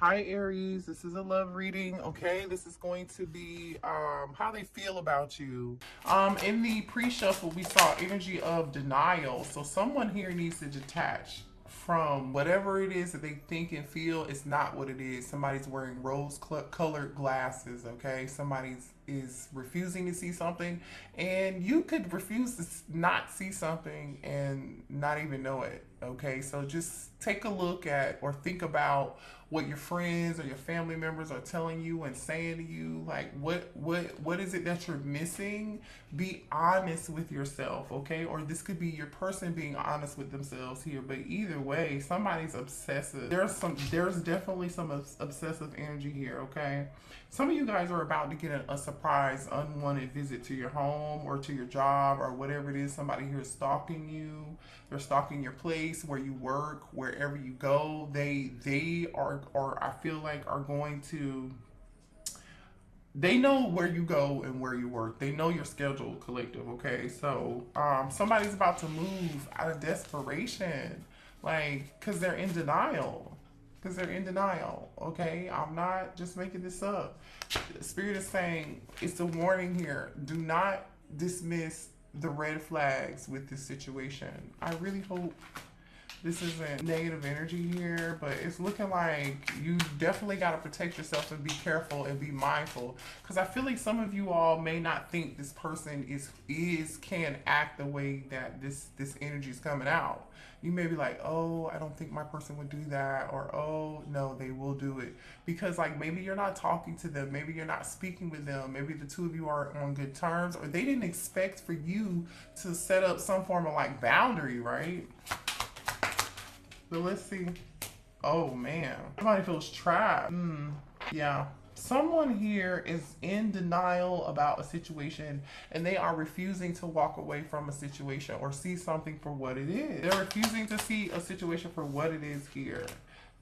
Hi Aries, this is a love reading. Okay, this is going to be how they feel about you. In the pre-shuffle, we saw energy of denial. So someone here needs to detach from whatever it is that they think and feel is not what it is. Somebody's wearing rose-colored glasses. Okay, somebody's is refusing to see something, and you could refuse to not see something and not even know it. Okay, so just take a look at or think about what your friends or your family members are telling you and saying to you. Like, what is it that you're missing? Be honest with yourself, okay? Or this could be your person being honest with themselves here. But either way, somebody's obsessive. There's definitely some obsessive energy here, okay? Some of you guys are about to get a surprise, unwanted visit to your home or to your job or whatever it is. Somebody here is stalking you. They're stalking your place, where you work, wherever you go. They are, or I feel like are going to. They know where you go and where you work. They know your schedule, collective. Okay, so somebody's about to move out of desperation, like because they're in denial. Because they're in denial. Okay, I'm not just making this up. Spirit is saying it's a warning here. Do not dismiss the red flags with this situation. I really hope this isn't negative energy here, but it's looking like you definitely got to protect yourself and be careful and be mindful, because I feel like some of you all may not think this person can act the way that this energy is coming out. You may be like, oh, I don't think my person would do that, or oh no, they will do it, because like maybe you're not talking to them, maybe you're not speaking with them, maybe the two of you are on good terms, or they didn't expect for you to set up some form of like boundary, right? But let's see. Oh man, somebody feels trapped. Yeah. Someone here is in denial about a situation, and they are refusing to walk away from a situation or see something for what it is. They're refusing to see a situation for what it is here.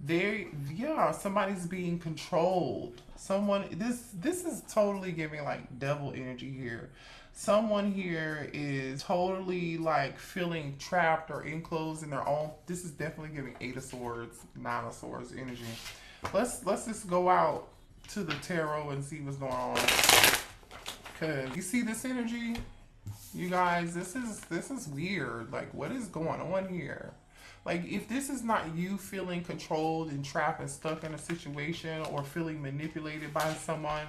Yeah, somebody's being controlled. This is totally giving like devil energy here. Someone here is totally like feeling trapped or enclosed in their own. This is definitely giving Eight of Swords, Nine of Swords energy. Let's just go out to the tarot and see what's going on. Cause you see this energy, you guys. This is weird. Like, what is going on here? Like, if this is not you feeling controlled and trapped and stuck in a situation, or feeling manipulated by someone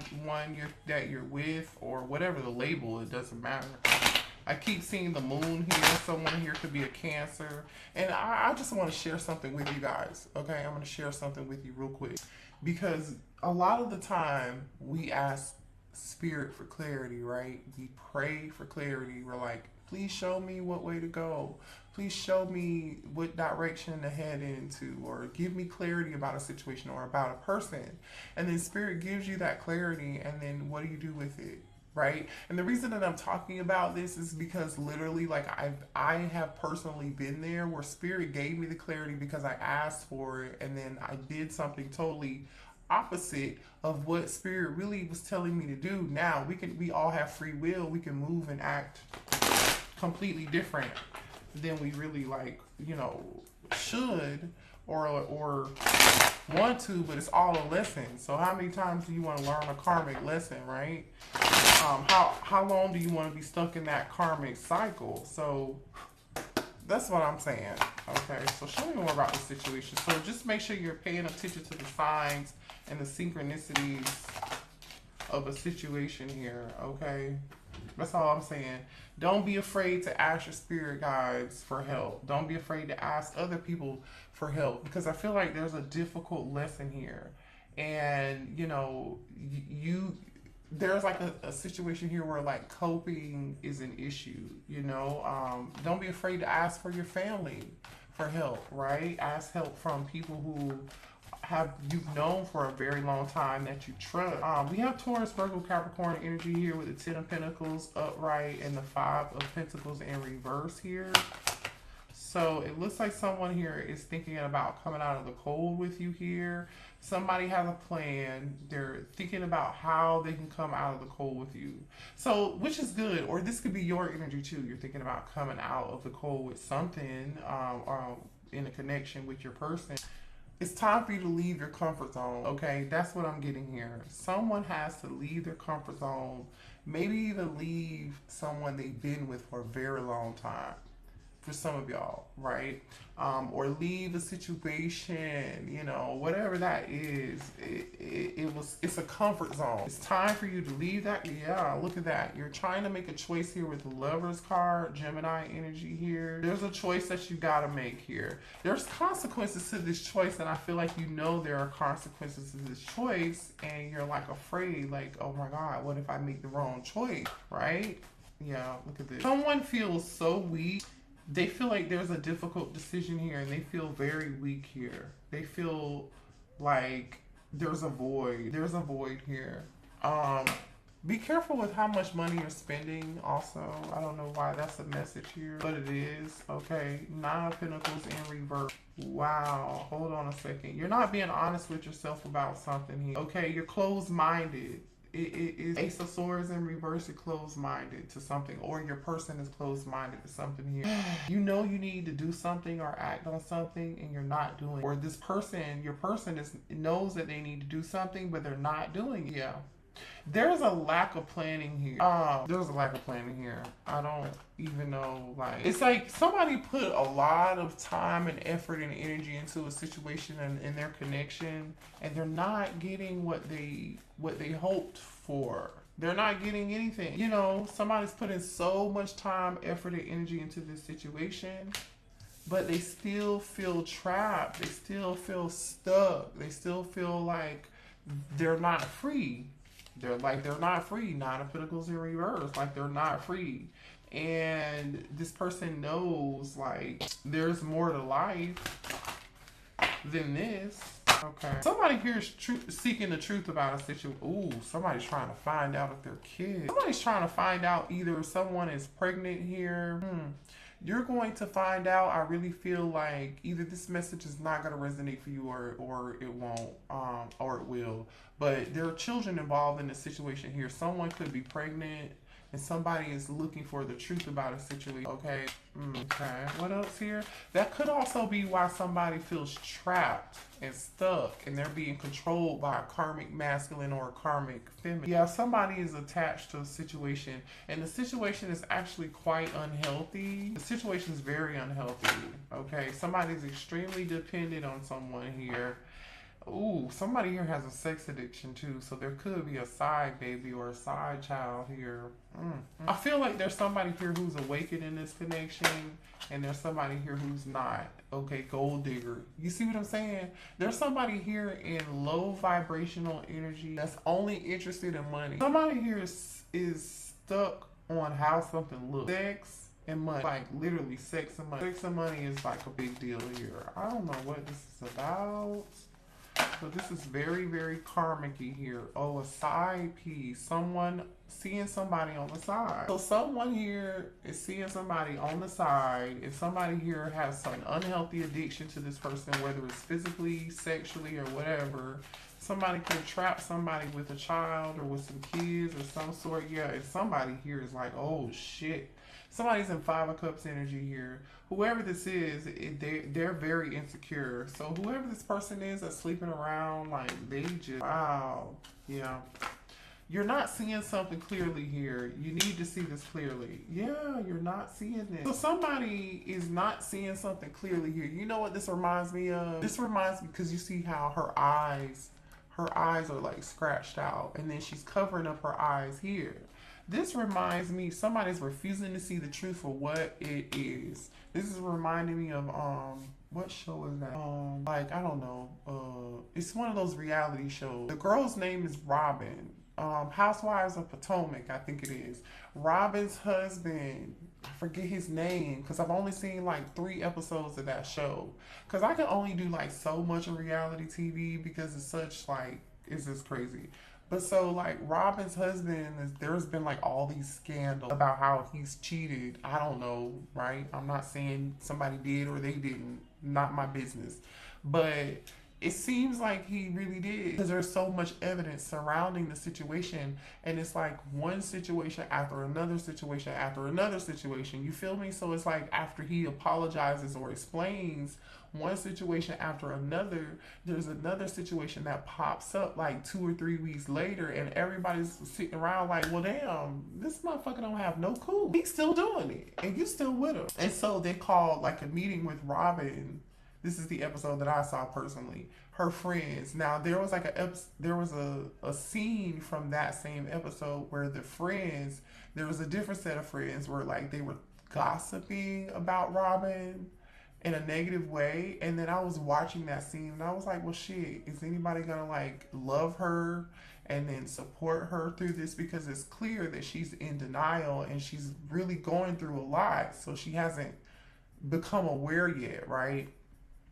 that you're with, or whatever the label, it doesn't matter. I keep seeing the moon here. Someone here could be a Cancer. And I just want to share something with you guys. Okay, I'm going to share something with you real quick. Because a lot of the time we ask spirit for clarity, right? We pray for clarity. We're like, please show me what way to go. Please show me what direction to head into, or give me clarity about a situation or about a person. And then spirit gives you that clarity, and then what do you do with it? Right? And the reason that I'm talking about this is because literally, like, I have personally been there where spirit gave me the clarity because I asked for it, and then I did something totally opposite of what spirit really was telling me to do. Now we all have free will. We can move and act completely different than we really, like, should or want to, but it's all a lesson. So how many times do you want to learn a karmic lesson, right? How long do you want to be stuck in that karmic cycle? So that's what I'm saying. Okay, so show me more about the situation. So just make sure you're paying attention to the signs and the synchronicities of a situation here, okay? That's all I'm saying. Don't be afraid to ask your spirit guides for help. Don't be afraid to ask other people for help, because I feel like there's a difficult lesson here. And, you there's like a situation here where like coping is an issue, don't be afraid to ask for your family for help, right? Ask help from people who you've known for a very long time that you trust. We have Taurus, Virgo, Capricorn energy here with the Ten of Pentacles upright and the Five of Pentacles in reverse here. So it looks like someone here is thinking about coming out of the cold with you here. Somebody has a plan. They're thinking about how they can come out of the cold with you. So, which is good. Or this could be your energy too. You're thinking about coming out of the cold with something, or in a connection with your person. It's time for you to leave your comfort zone, okay? That's what I'm getting here. Someone has to leave their comfort zone, maybe even leave someone they've been with for a very long time. For some of y'all, right? Or leave a situation, you know, whatever that is. It's a comfort zone. It's time for you to leave that. Yeah, look at that. You're trying to make a choice here with the Lover's card, Gemini energy here. There's a choice that you gotta make here. There's consequences to this choice, and I feel like you know there are consequences to this choice, and you're like afraid, like, oh my God, what if I make the wrong choice, right? Yeah, look at this. Someone feels so weak. They feel like there's a difficult decision here, and they feel very weak here. They feel like there's a void. There's a void here. Be careful with how much money you're spending also. I don't know why that's a message here, but it is. Okay, 9 of Pentacles in reverse. Wow, hold on a second. You're not being honest with yourself about something here. Okay, you're closed-minded. It is Ace of Swords in reverse. You're closed-minded to something, or your person is closed-minded to something here. You know you need to do something or act on something, and you're not doing it. Or this person, your person knows that they need to do something, but they're not doing it. Yeah. There's a lack of planning here. There's a lack of planning here. I don't even know, like, it's like somebody put a lot of time and effort and energy into a situation and in their connection, and they're not getting what they hoped for. They're not getting anything. You know, somebody's putting so much time, effort, and energy into this situation, but they still feel trapped. They still feel stuck. They still feel like they're not free. They're not free. 9 of Pentacles in reverse. Like, they're not free. And this person knows, like, there's more to life than this. Okay. Somebody here is seeking the truth about a situation. Ooh, somebody's trying to find out if they're kids. Somebody's trying to find out either someone is pregnant here. You're going to find out. I really feel like either this message is not going to resonate for you, or it won't, or it will. But there are children involved in the situation here. Someone could be pregnant, and somebody is looking for the truth about a situation. Okay. Okay. What else here? That could also be why somebody feels trapped and stuck, and they're being controlled by a karmic masculine or a karmic feminine. Yeah, somebody is attached to a situation, and the situation is actually quite unhealthy. The situation is very unhealthy. Okay. Somebody's extremely dependent on someone here. Ooh, somebody here has a sex addiction too, so there could be a side baby or a side child here. I feel like there's somebody here who's awakened in this connection, and there's somebody here who's not. Okay, gold digger. You see what I'm saying? There's somebody here in low vibrational energy that's only interested in money. Somebody here is stuck on how something looks. Sex and money. Like, literally sex and money. Sex and money is like a big deal here. I don't know what this is about. So this is very, very karmic-y here. Oh, a side piece. Someone seeing somebody on the side. So someone here is seeing somebody on the side, and somebody here has some unhealthy addiction to this person, whether it's physically, sexually, or whatever. Somebody can trap somebody with a child or with some kids or some sort. Yeah, and somebody here is like, oh shit. Somebody's in 5 of Cups energy here. Whoever this is, they're very insecure. So whoever this person is that's sleeping around, like, they just, wow. Yeah. You're not seeing something clearly here. You need to see this clearly. Yeah, you're not seeing this. So somebody is not seeing something clearly here. You know what this reminds me of? This reminds me, because you see how her eyes are like scratched out, and then she's covering up her eyes here. This reminds me, somebody's refusing to see the truth for what it is. This is reminding me of, what show is that? Like, I don't know. It's one of those reality shows. The girl's name is Robin. Housewives of Potomac, I think it is. Robin's husband, I forget his name, because I've only seen like 3 episodes of that show. Because I can only do like so much of reality TV because it's such like, it's just crazy. But so, like, Robin's husband, there's been, like, all these scandals about how he's cheated. I don't know, right? I'm not saying somebody did or they didn't. Not my business. But It seems like he really did, because there's so much evidence surrounding the situation, and it's like one situation after another situation after another situation. You feel me? So it's like after he apologizes or explains one situation after another, there's another situation that pops up like 2 or 3 weeks later, and everybody's sitting around like, well, damn, this motherfucker don't have no clue. He's still doing it, and you still with him. And so they called like a meeting with Robin. This is the episode that I saw personally. Her friends. Now there was like a scene from that same episode where the friends, there was a different set of friends where like they were gossiping about Robin in a negative way. And then I was watching that scene and I was like, well, shit, is anybody gonna like love her and then support her through this? Because it's clear that she's in denial and she's really going through a lot. So she hasn't become aware yet, right?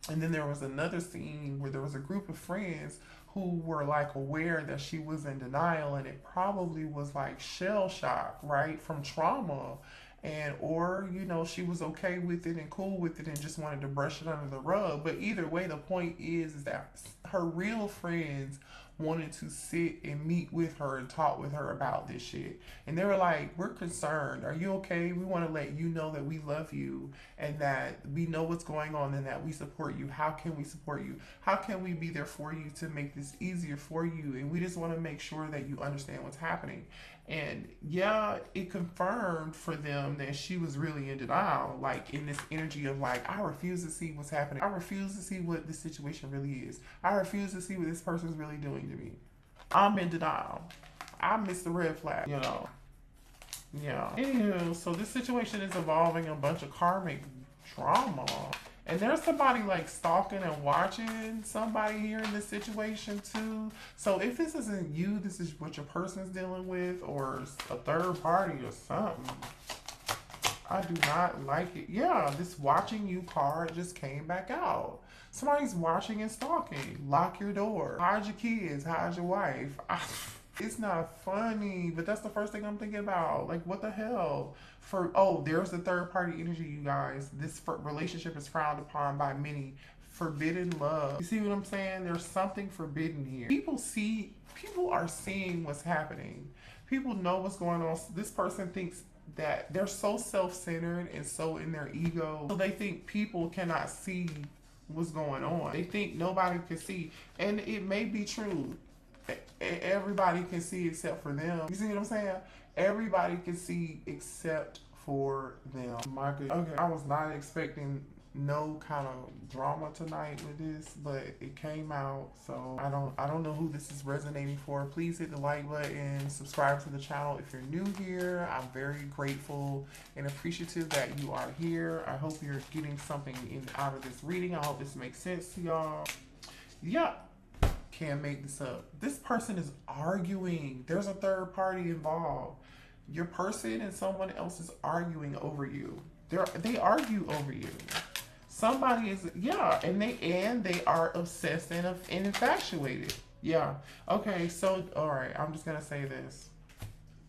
And then there was another scene where there was a group of friends who were like aware that she was in denial, and it probably was like shell shock, right, from trauma. And or you know, she was okay with it and cool with it and just wanted to brush it under the rug. But either way, the point is that her real friends wanted to sit and meet with her and talk with her about this shit. And they were like, we're concerned. Are you okay? We want to let you know that we love you and that we know what's going on and that we support you. How can we support you? How can we be there for you to make this easier for you? And we just want to make sure that you understand what's happening. And yeah, it confirmed for them that she was really in denial, like in this energy of like, I refuse to see what's happening. I refuse to see what the situation really is. I refuse to see what this person's really doing to me. I'm in denial. I missed the red flag, you know. Yeah. Anywho, so this situation is involving a bunch of karmic drama. And there's somebody like stalking and watching somebody here in this situation too. So if this isn't you, this is what your person's dealing with, or a third party or something. I do not like it. Yeah, this watching you card just came back out. Somebody's watching and stalking. Lock your door. Hide your kids. Hide your wife. It's not funny, but that's the first thing I'm thinking about. Like, what the hell? There's the third party energy, you guys. This relationship is frowned upon by many. Forbidden love. You see what I'm saying? There's something forbidden here. People are seeing what's happening. People know what's going on. This person thinks that they're so self-centered and so in their ego. So they think people cannot see what's going on. They think nobody can see. And it may be true. Everybody can see except for them. You see what I'm saying? Everybody can see except for them. My good. Okay, I was not expecting no kind of drama tonight with this, but it came out. So I don't know who this is resonating for. Please hit the like button, subscribe to the channel if you're new here. I'm very grateful and appreciative that you are here. I hope you're getting something out of this reading. I hope this makes sense to y'all. Yeah. Can't make this up. This person is arguing. There's a third party involved. Your person and someone else is arguing over you. They argue over you. Somebody is, yeah, and they are obsessed and infatuated. Yeah. Okay, so all right, I'm just gonna say this.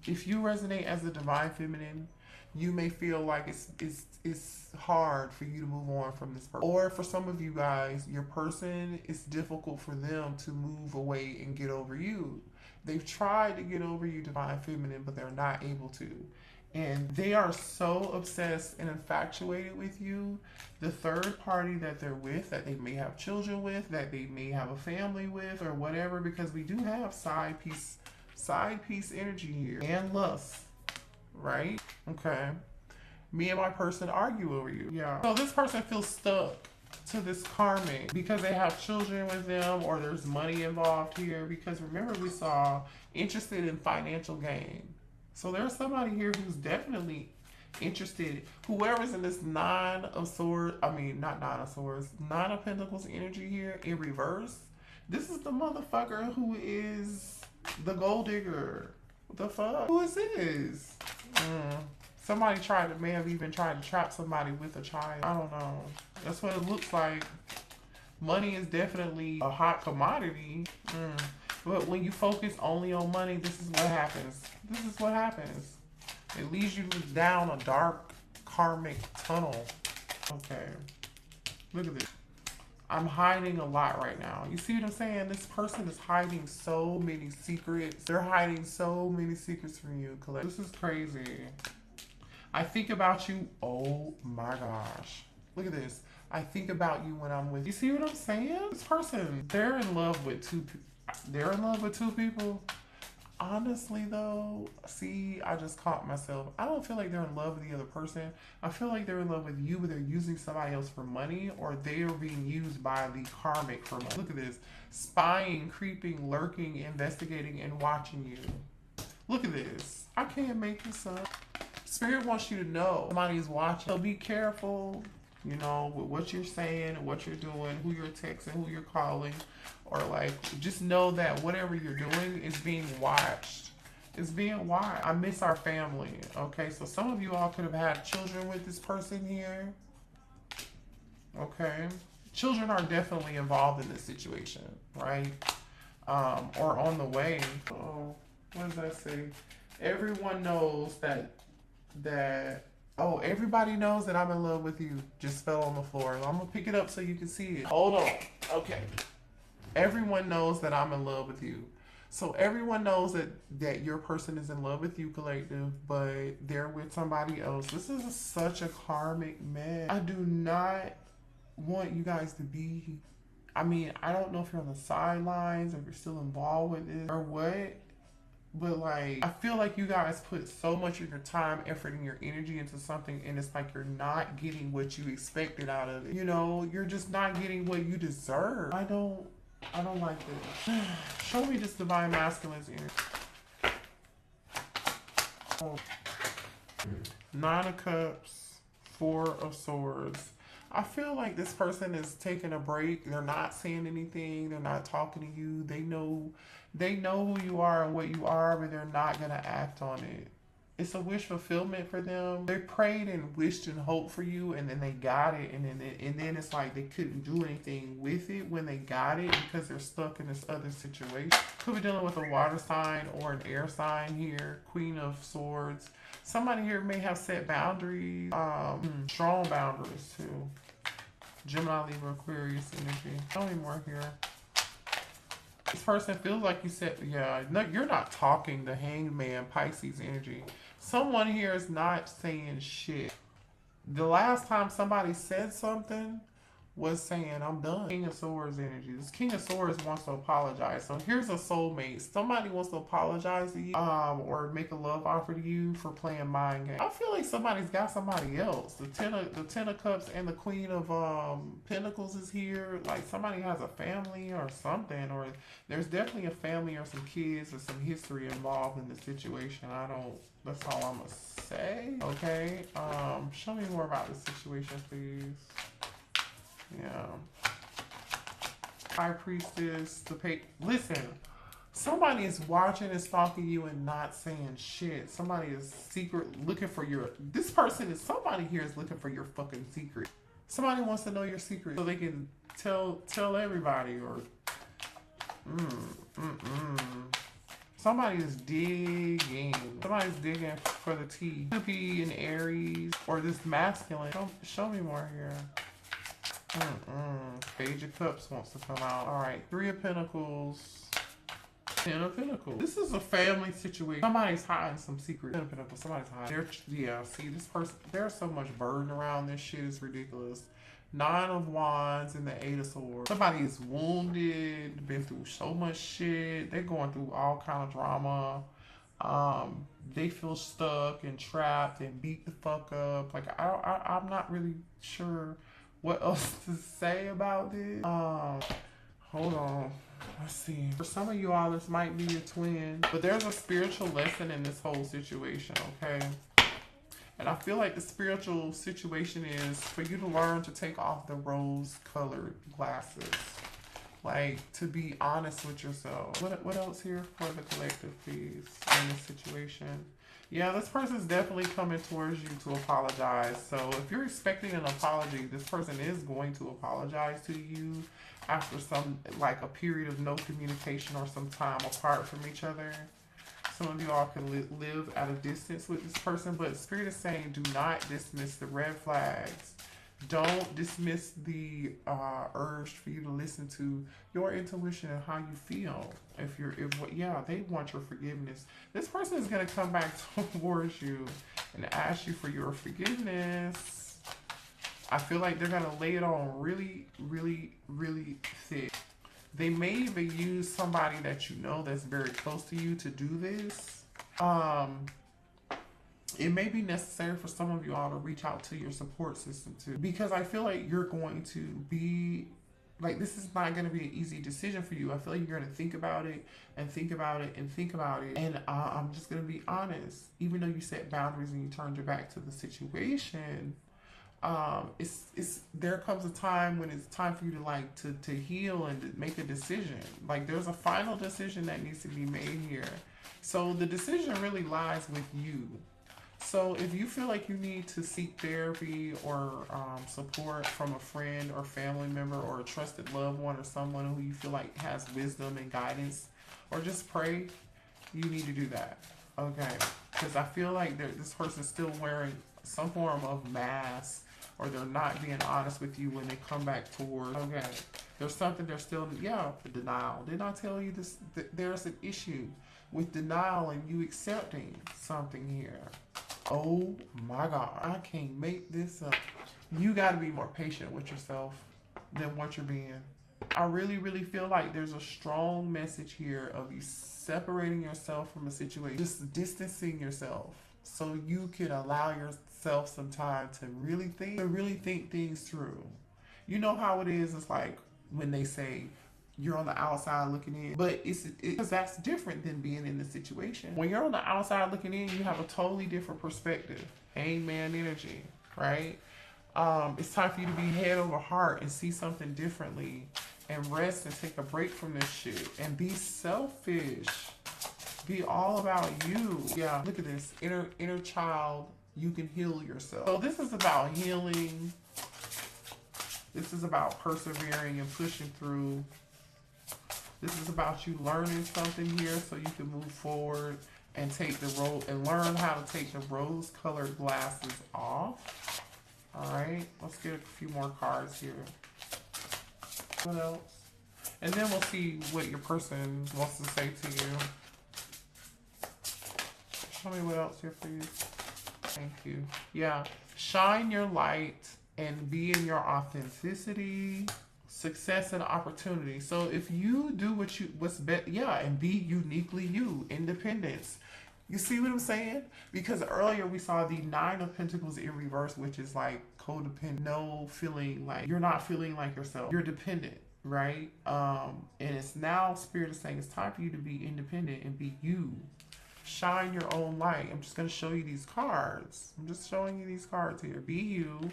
If you resonate as the divine feminine, you may feel like it's hard for you to move on from this person. Or for some of you guys, your person, it's difficult for them to move away and get over you. They've tried to get over you, divine feminine, but they're not able to. And they are so obsessed and infatuated with you, the third party that they're with, that they may have children with, that they may have a family with, or whatever, because we do have side piece energy here, and lust. Right? Okay. Me and my person argue over you. Yeah. So this person feels stuck to this karmic because they have children with them, or there's money involved here. Because remember, we saw interested in financial gain. So there's somebody here who's definitely interested. Whoever's in this Nine of Pentacles energy here in reverse. This is the motherfucker who is the gold digger. What the fuck? Who is this? Somebody may have even tried to trap somebody with a child. I don't know. That's what it looks like. Money is definitely a hot commodity. But when you focus only on money, this is what happens. This is what happens. It leads you down a dark karmic tunnel. Okay. Look at this. I'm hiding a lot right now. You see what I'm saying? This person is hiding so many secrets. They're hiding so many secrets from you, Colette. This is crazy. I think about you. Oh my gosh. Look at this. I think about you when I'm with you. See what I'm saying? This person, they're in love with two people. Honestly though, see, I just caught myself. I don't feel like they're in love with the other person. I feel like they're in love with you, but they're using somebody else for money, or they are being used by the karmic for money. Look at this. Spying, creeping, lurking, investigating, and watching you. Look at this. I can't make this up. Spirit wants you to know somebody is watching. So be careful, you know, with what you're saying, what you're doing, who you're texting, who you're calling, or like, just know that whatever you're doing is being watched. It's being watched. I miss our family. Okay, so some of you all could have had children with this person here. Okay, children are definitely involved in this situation, right? Or on the way. Oh, what does that say? Everyone knows that oh, everybody knows that I'm in love with you. Just fell on the floor. I'm gonna pick it up so you can see it. Hold on. Okay. Everyone knows that I'm in love with you. So everyone knows that your person is in love with you, collective, but they're with somebody else. This is such a karmic mess. I do not want you guys to be, I mean, I don't know if you're on the sidelines or if you're still involved with it or what. But like, I feel like you guys put so much of your time, effort, and your energy into something, and it's like you're not getting what you expected out of it. You know, you're just not getting what you deserve. I don't like this. Show me this divine masculine's energy. Oh. 9 of Cups, 4 of Swords. I feel like this person is taking a break. They're not saying anything. They're not talking to you. They know who you are and what you are, but they're not going to act on it. It's a wish fulfillment for them. They prayed and wished and hoped for you, and then they got it, and then it's like they couldn't do anything with it when they got it because they're stuck in this other situation. Could be dealing with a water sign or an air sign here. Queen of Swords. Somebody here may have set boundaries, strong boundaries too. Gemini, Libra, Aquarius energy. Tell me more here. This person feels like you said, yeah, no, you're not talking. The Hangman, Pisces energy. Someone here is not saying shit. The last time somebody said something was saying, I'm done. King of Swords energy. This King of Swords wants to apologize. So here's a soulmate. Somebody wants to apologize to you, or make a love offer to you for playing mind games. I feel like somebody's got somebody else. The Ten of Cups and the Queen of Pentacles is here. Like somebody has a family or something, or there's definitely a family or some kids or some history involved in the situation. That's all I'm gonna say. Okay. Show me more about the situation, please. Yeah. High Priestess, listen, somebody is watching and stalking you and not saying shit. Somebody is looking for somebody here is looking for your fucking secret. Somebody wants to know your secret so they can tell everybody, or somebody is digging. Somebody's digging for the tea. Could be an Aries or this masculine. Show me more here. Page of Cups wants to come out. All right, 3 of Pentacles, 10 of Pentacles. This is a family situation. Somebody's hiding some secret. 10 of Pentacles. Somebody's hiding. See, this person. There's so much burden around this shit. Is ridiculous. 9 of Wands and the 8 of Swords. Somebody is wounded. Been through so much shit. They're going through all kind of drama. They feel stuck and trapped and beat the fuck up. Like I'm not really sure what else to say about this. Hold on. Let's see. For some of you all, this might be your twin, but there's a spiritual lesson in this whole situation, okay? And I feel like the spiritual situation is for you to learn to take off the rose-colored glasses. Like, to be honest with yourself. What else here for the collective, please, in this situation? Yeah, this person's definitely coming towards you to apologize. So if you're expecting an apology, this person is going to apologize to you after a period of no communication or some time apart from each other. Some of you all can live at a distance with this person, but Spirit is saying do not dismiss the red flags. Don't dismiss the urge for you to listen to your intuition and how you feel. Yeah, they want your forgiveness. This person is going to come back towards you and ask you for your forgiveness. I feel like they're going to lay it on really, really, really thick. They may even use somebody that you know that's very close to you to do this. It may be necessary for some of you all to reach out to your support system too, because I feel like you're going to be like, this is not going to be an easy decision for you. I feel like you're going to think about it and think about it and think about it. And I'm just going to be honest. Even though you set boundaries and you turned your back to the situation, there comes a time when it's time for you to heal and to make a decision. Like, there's a final decision that needs to be made here. So the decision really lies with you. So if you feel like you need to seek therapy or support from a friend or family member or a trusted loved one or someone who you feel like has wisdom and guidance, or just pray, you need to do that. Okay? Because I feel like this person's still wearing some form of mask, or they're not being honest with you when they come back towards. Okay. There's something they're still, denial. Didn't I tell you this? There's an issue with denial and you accepting something here. Oh my God, I can't make this up. You got to be more patient with yourself than what you're being. I really, really feel like there's a strong message here of you separating yourself from a situation, just distancing yourself so you can allow yourself some time to really think things through. You know how it is. It's like when they say, you're on the outside looking in, but because that's different than being in the situation. When you're on the outside looking in, you have a totally different perspective. Hangman energy, right? It's time for you to be head over heart and see something differently and rest and take a break from this shit and be selfish. Be all about you. Yeah, look at this. Inner child, you can heal yourself. So this is about healing. This is about persevering and pushing through. This is about you learning something here so you can move forward and take the road and learn how to take the rose-colored glasses off. All right, let's get a few more cards here. What else? And then we'll see what your person wants to say to you. Show me what else here for you. Thank you. Yeah, shine your light and be in your authenticity. Success and opportunity. So if you do what's best, and be uniquely you, independence. You see what I'm saying? Because earlier we saw the 9 of Pentacles in reverse, which is like codependent, no feeling like you're not feeling like yourself. You're dependent, right? And it's now Spirit is saying it's time for you to be independent and be you. Shine your own light. I'm just going to show you these cards. I'm just showing you these cards here. Be you.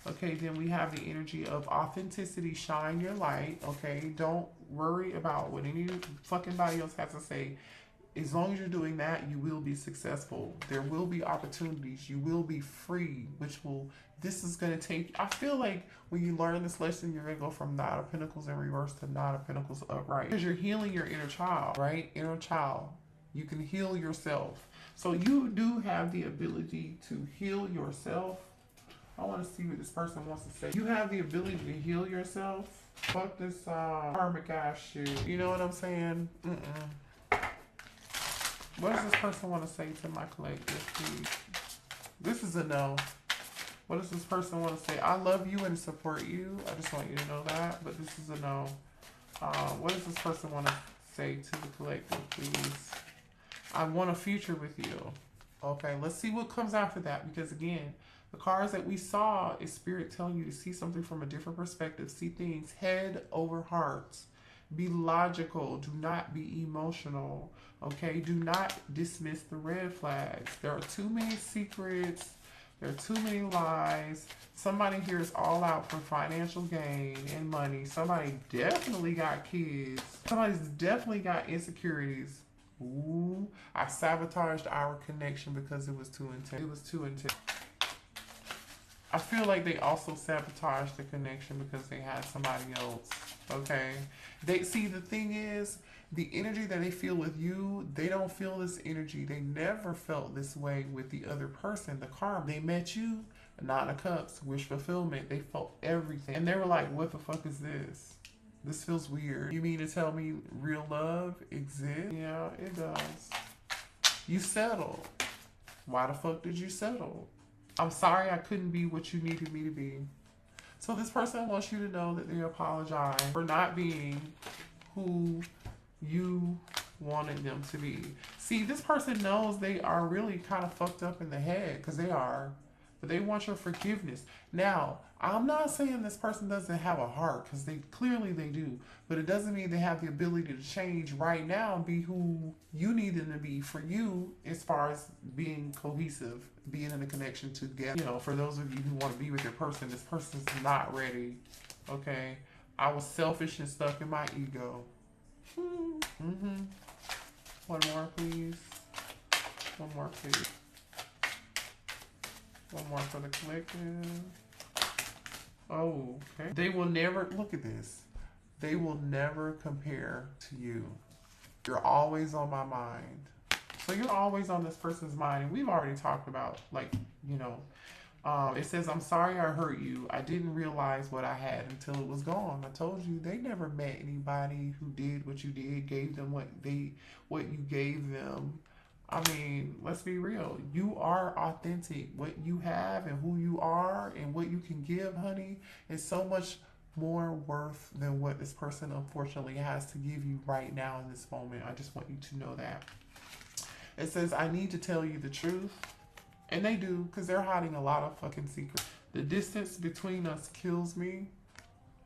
Okay, then we have the energy of authenticity, shine your light, okay? Don't worry about what any fucking body else has to say. As long as you're doing that, you will be successful. There will be opportunities. You will be free, this is going to take, I feel like when you learn this lesson, you're going to go from 9 of Pentacles in reverse to 9 of Pentacles upright. Because you're healing your inner child, right? Inner child. You can heal yourself. So you do have the ability to heal yourself. I want to see what this person wants to say. You have the ability to heal yourself. Fuck this karmic ass shit. You know what I'm saying? What does this person want to say to my collective, please? This is a no. What does this person want to say? I love you and support you. I just want you to know that. But this is a no. What does this person want to say to the collective, please? I want a future with you. Okay, let's see what comes after that. Because again, the cards that we saw is Spirit telling you to see something from a different perspective. See things head over heart. Be logical. Do not be emotional. Okay? Do not dismiss the red flags. There are too many secrets. There are too many lies. Somebody here is all out for financial gain and money. Somebody definitely got kids. Somebody's definitely got insecurities. Ooh, I sabotaged our connection because it was too intense. It was too intense. I feel like they also sabotaged the connection because they had somebody else. Okay. The thing is, the energy that they feel with you, they don't feel this energy. They never felt this way with the other person, the karma. They met you, Nine of Cups, wish fulfillment. They felt everything. And they were like, what the fuck is this? This feels weird. You mean to tell me real love exists? Yeah, it does. You settled. Why the fuck did you settle? I'm sorry I couldn't be what you needed me to be. So this person wants you to know that they apologize for not being who you wanted them to be. See, this person knows they are really kind of fucked up in the head, because they are. But they want your forgiveness. Now, I'm not saying this person doesn't have a heart, because they clearly they do. But it doesn't mean they have the ability to change right now and be who you need them to be for you, as far as being cohesive, being in a connection together. You know, for those of you who want to be with your person, this person's not ready. Okay? I was selfish and stuck in my ego. Mm-hmm. One more, please. One more, please. One more for the collective. Oh, okay. They will never, look at this. They will never compare to you. You're always on my mind. So you're always on this person's mind. And we've already talked about, like, you know, it says, I'm sorry I hurt you. I didn't realize what I had until it was gone. I told you they never met anybody who did what you did, gave them what you gave them. I mean, let's be real. You are authentic. What you have and who you are and what you can give, honey, is so much more worth than what this person unfortunately has to give you right now in this moment. I just want you to know that. It says, I need to tell you the truth. And they do, because they're hiding a lot of fucking secrets. The distance between us kills me.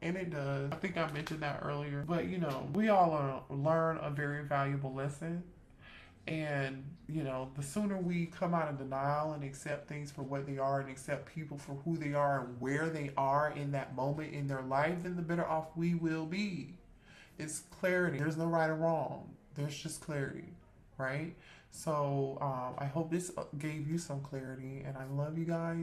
And it does. I think I mentioned that earlier. But, you know, we all learn a very valuable lesson. And, you know, the sooner we come out of denial and accept things for what they are and accept people for who they are and where they are in that moment in their life, then the better off we will be. It's clarity. There's no right or wrong. There's just clarity, right? So I hope this gave you some clarity, and I love you guys.